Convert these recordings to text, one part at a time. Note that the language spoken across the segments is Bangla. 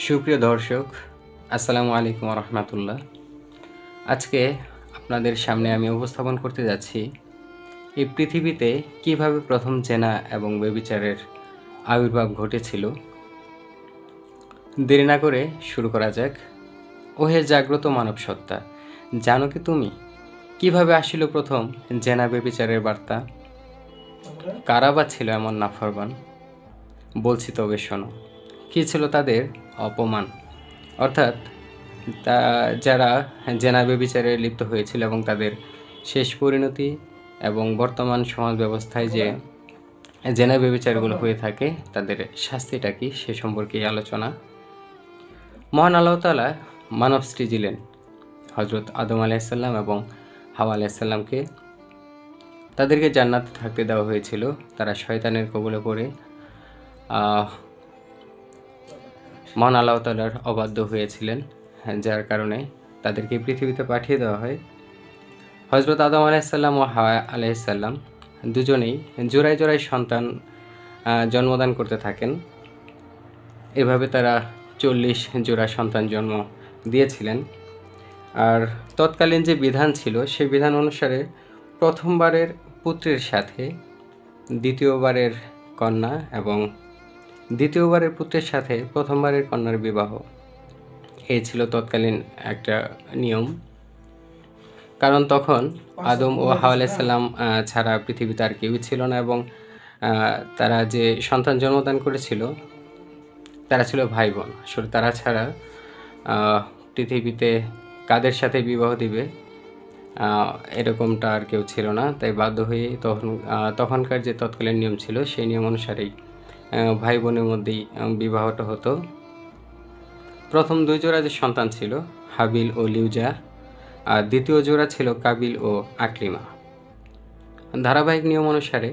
সুপ্রিয় দর্শক, আসসালামু আলাইকুম রহমতুল্লাহ। আজকে আপনাদের সামনে আমি উপস্থাপন করতে যাচ্ছি এই পৃথিবীতে কিভাবে প্রথম জেনা এবং ব্যভিচারের আবির্ভাব ঘটেছিল। দেরি না করে শুরু করা যাক। ওহে জাগ্রত মানব সত্তা, জানো কি তুমি কিভাবে আসিল প্রথম জেনা ব্যভিচারের বার্তা? কারা বা ছিল এমন নাফরমান? বলছি তবে শোনো। কী ছিল তাদের অপমান, অর্থাৎ যারা জেনা ব্যভিচারে লিপ্ত হয়েছিল এবং তাদের শেষ পরিণতি এবং বর্তমান সমাজ ব্যবস্থায় যে জেনা ব্যভিচারগুলো হয়ে থাকে তাদের শাস্তিটা কি সে সম্পর্কে আলোচনা। মহান আল্লাহ তাআলা মানব সৃজিলেন হজরত আদম আলাইহিসসালাম এবং হাওয়া আলাইহিসসালামকে। তাদেরকে জান্নাতে থাকতে দেওয়া হয়েছিল। তারা শয়তানের কবলে পড়ে মহান আল্লাহ তাআলার অবাধ্য হয়েছিলেন, যার কারণে তাদেরকে পৃথিবীতে পাঠিয়ে দেওয়া হয়। হজরত আদম আলাইহিসসালাম ও হাওয়া আলাইহিসসালাম দুজনেই জোড়ায় জোড়ায় সন্তান জন্মদান করতে থাকেন। এভাবে তারা 40 জোড়া সন্তান জন্ম দিয়েছিলেন। আর তৎকালীন যে বিধান ছিল সেই বিধান অনুসারে প্রথমবারের পুত্রের সাথে দ্বিতীয়বারের কন্যা এবং দ্বিতীয়বারের পুত্রের সাথে প্রথমবারের কন্যার বিবাহ, এই ছিল তৎকালীন একটা নিয়ম। কারণ তখন আদম ও হাওয়া আলাইহিসসালাম ছাড়া পৃথিবীতে আর কেউই ছিল না এবং তারা যে সন্তান জন্মদান করেছিল তারা ছিল ভাই বোন। আসলে তারা ছাড়া পৃথিবীতে কাদের সাথে বিবাহ দিবে এরকমটা আর কেউ ছিল না। তাই বাধ্য হয়ে তখনকার যে তৎকালীন নিয়ম ছিল সেই নিয়ম অনুসারেই ভাই বোনের মধ্যেই বিবাহটা হতো। প্রথম 2 জোড়া যে সন্তান ছিল হাবিল ও লিউজা, আর দ্বিতীয় জোড়া ছিল কাবিল ও আকলিমা। ধারাবাহিক নিয়ম অনুসারে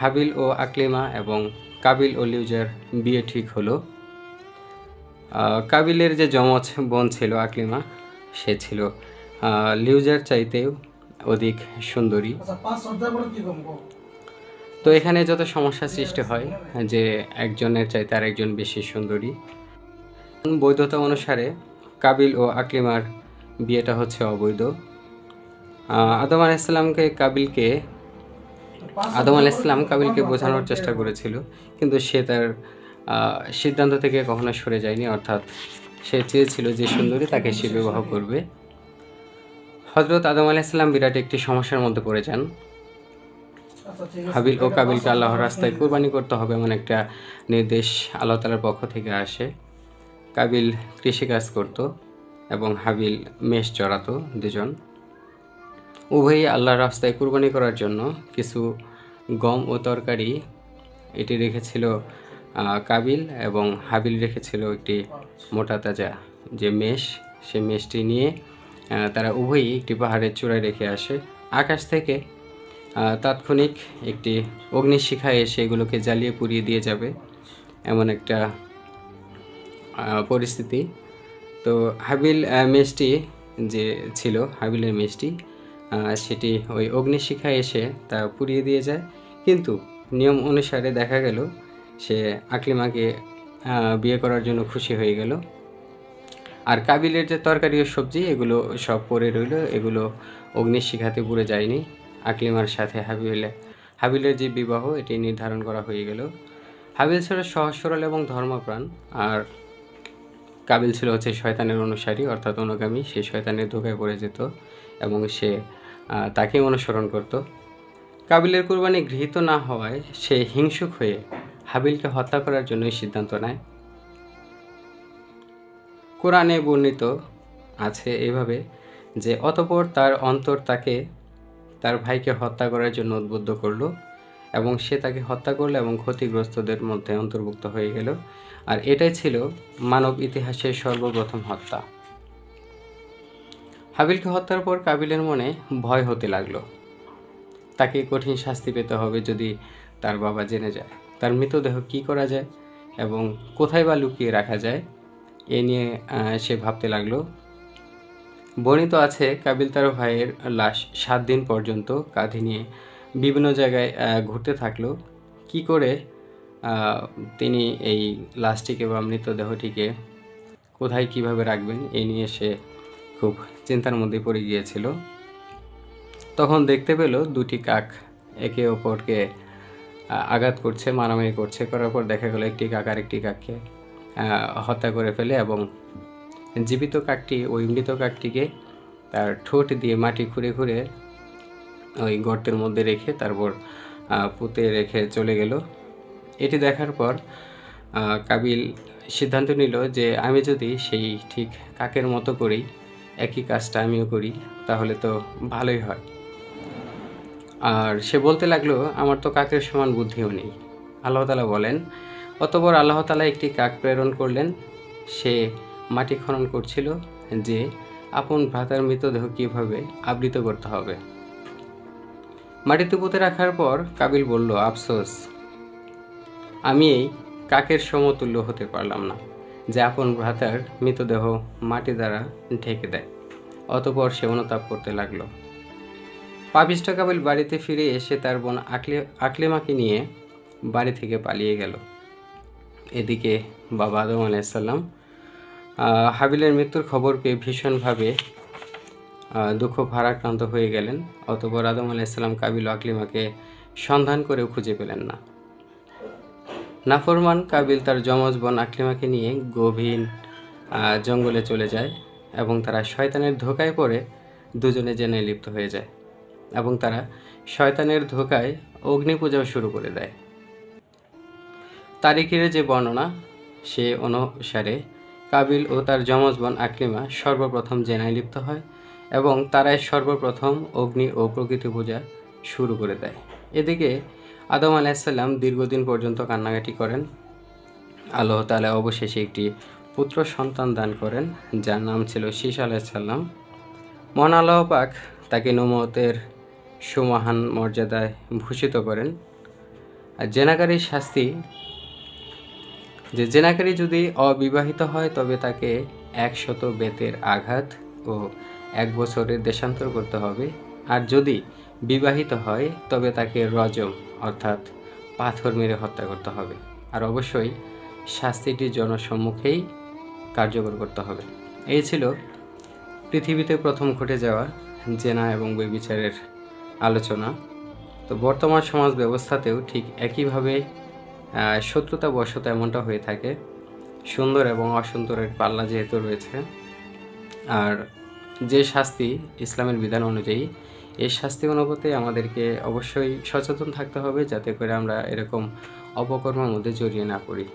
হাবিল ও আকলিমা এবং কাবিল ও লিউজার বিয়ে ঠিক হলো। কাবিলের যে যমজ বোন ছিল আকলিমা, সে ছিল লিউজার চাইতেও অধিক সুন্দরী। তো এখানে যত সমস্যা সৃষ্টি হয় যে একজনের চাইতে আরেকজন বেশি সুন্দরী। বৈধতা অনুসারে কাবিল ও আকলিমার বিয়েটা হচ্ছে অবৈধ। আদম আলাইহিসসালাম কাবিলকে বোঝানোর চেষ্টা করেছিল, কিন্তু সে তার সিদ্ধান্ত থেকে কখনো সরে যায়নি। অর্থাৎ সে চেয়েছিল যে সুন্দরী তাকে সে বিবাহ করবে। হজরত আদম আলাইহিসসালাম বিরাট একটি সমস্যার মধ্যে পড়ে যান। হাবিল ও কাবিলকে আল্লাহর রাস্তায় কুরবানি করতে হবে এমন একটা নির্দেশ আল্লাহ তাআলার পক্ষ থেকে আসে। কাবিল কৃষিকাজ করত এবং হাবিল মেষ চড়াতো। দুজন উভয়ই আল্লাহর রাস্তায় কুরবানি করার জন্য কিছু গম ও তরকারি এটি রেখেছিল কাবিল, এবং হাবিল রেখেছিল একটি মোটা তাজা যে মেষ, সে মেষটি নিয়ে তারা উভয়ই একটি পাহাড়ের চূড়ায় রেখে আসে। আকাশ থেকে তাৎক্ষণিক একটি অগ্নিশিখা এসে এগুলোকে জ্বালিয়ে পুড়িয়ে দিয়ে যাবে এমন একটা পরিস্থিতি। তো হাবিল মেষটি যে ছিল, হাবিলের মেষটি, সেটি ওই অগ্নিশিখা এসে তা পুড়িয়ে দিয়ে যায়। কিন্তু নিয়ম অনুসারে দেখা গেল সে আকলিমাকে বিয়ে করার জন্য খুশি হয়ে গেল। আর কাবিলের যে তরকারি ও সবজি এগুলো সব পড়ে রইল, এগুলো অগ্নিশিখাতে পুড়ে যায়নি। আকলিমার সাথে হাবিলের যে বিবাহ এটি নির্ধারণ করা হয়ে গেল। হাবিল ছিল সহজ সরল এবং ধর্মপ্রাণ, আর কাবিল ছিল হচ্ছে শয়তানের অনুসারী অর্থাৎ অনুগামী। সে শয়তানের ধোকায় পড়ে যেত এবং সে তাকে অনুসরণ করত। কাবিলের কুরবানি গৃহীত না হওয়ায় সে হিংসুক হয়ে হাবিলকে হত্যা করার জন্যই সিদ্ধান্ত নেয়। কোরআনে বর্ণিত আছে এভাবে যে অতঃপর তার অন্তর তাকে তার ভাইকে হত্যা করার জন্য উদ্বুদ্ধ করল এবং সে তাকে হত্যা করল এবং ক্ষতিগ্রস্তদের মধ্যে অন্তর্ভুক্ত হয়ে গেল। আর এটাই ছিল মানব ইতিহাসের সর্বপ্রথম হত্যা। হাবিলকে হত্যার পর কাবিলের মনে ভয় হতে লাগলো, তাকে কঠিন শাস্তি পেতে হবে যদি তার বাবা জেনে যায়। তার মৃতদেহ কি করা যায় এবং কোথায় বা লুকিয়ে রাখা যায় এ নিয়ে সে ভাবতে লাগলো। বর্ণিত আছে কাবিল তার ভাইয়ের লাশ 7 দিন পর্যন্ত কাঁধে নিয়ে বিভিন্ন জায়গায় ঘুরতে থাকলো। কি করে তিনি এই লাশটিকে বা মৃতদেহটিকে কোথায় কিভাবে রাখবেন এই নিয়ে সে খুব চিন্তার মধ্যে পড়ে গিয়েছিল। তখন দেখতে পেল দুটি কাক একে অপরকে আঘাত করছে, মারামারি করছে। করার পর দেখা গেল একটি কাক আরেকটি কাককে হত্যা করে ফেলে এবং জীবিত কাকটি ওই মৃত কাকটিকে তার ঠোঁট দিয়ে মাটি খুঁড়ে খুঁড়ে ওই গর্তের মধ্যে রেখে তারপর পুঁতে রেখে চলে গেল। এটি দেখার পর কাবিল সিদ্ধান্ত নিল যে আমি যদি সেই ঠিক কাকের মতো করেই একই কাজটা আমিও করি তাহলে তো ভালোই হয়। আর সে বলতে লাগলো, আমার তো কাকের সমান বুদ্ধিও নেই। আল্লাহ তাআলা বলেন, অতঃপর আল্লাহ তাআলা একটি কাক প্রেরণ করলেন। সে মাটি খনন করছিল যে আপন ভ্রাতার মৃতদেহ কীভাবে আবৃত করতে হবে। মাটিতে পুঁতে রাখার পর কাবিল বলল, আফসোস, আমি এই কাকের সমতুল্য হতে পারলাম না যে আপন ভ্রাতার মৃতদেহ মাটি দ্বারা ঢেকে দেয়। অতঃপর সে অনুতাপ করতে লাগলো। পাপিষ্ঠ কাবিল বাড়িতে ফিরে এসে তার বোন আকলিমাকে নিয়ে বাড়ি থেকে পালিয়ে গেল। এদিকে বাবা আদম আলাইহিসসালাম হাবিলের মৃত্যুর খবর পেয়ে ভীষণভাবে দুঃখ ভারাক্রান্ত হয়ে গেলেন। অতঃপর আদম আলাইহিসসালাম কাবিল ও আকলিমাকে সন্ধান করেও খুঁজে পেলেন না। নাফরমান কাবিল তার যমজ বোন আকলিমাকে নিয়ে গভীর জঙ্গলে চলে যায় এবং তারা শয়তানের ধোঁকায় পড়ে দুজনে জেনে লিপ্ত হয়ে যায় এবং তারা শয়তানের ধোঁকায় অগ্নি পূজাও শুরু করে দেয়। তারিখের যে বর্ণনা সে অনুসারে কাবিল ও তার যমজ বোন আকলিমা সর্বপ্রথম জেনায় লিপ্ত হয় এবং তারাই সর্বপ্রথম অগ্নি ও প্রকৃতি পূজা শুরু করে দেয়। এদিকে আদম আলাইহিসসালাম দীর্ঘদিন পর্যন্ত কান্নাকাটি করেন। আল্লাহ তাআলা অবশেষে একটি পুত্র সন্তান দান করেন যার নাম ছিল শীস আলাইহিসসালাম। মহান আল্লাহ পাক তাকে নবুওয়াতের সুমহান মর্যাদায় ভূষিত করেন। আর জেনাকারীর শাস্তি, যে জেনাকারী যদি অবিবাহিত হয় তবে তাকে 100 বেতের আঘাত ও 1 বছরের দেশান্তর করতে হবে, আর যদি বিবাহিত হয় তবে তাকে রজম অর্থাৎ পাথর মেরে হত্যা করতে হবে, আর অবশ্যই শাস্তিটি জনসম্মুখেই কার্যকর করতে হবে। এই ছিল পৃথিবীতে প্রথম ঘটে যাওয়া জেনা এবং ব্যভিচারের আলোচনা। তো বর্তমান সমাজ ব্যবস্থাতেও ঠিক একইভাবে শত্রুতাবশত এমনটা হয়ে থাকে। সুন্দর এবং অসুন্দরের পাল্লা যেহেতু রয়েছে, আর যে শাস্তি ইসলামের বিধান অনুযায়ী, এই শাস্তি অনুপাতে আমাদেরকে অবশ্যই সচেতন থাকতে হবে যাতে করে আমরা এরকম অপকর্মের মধ্যে জড়িয়ে না পড়ি।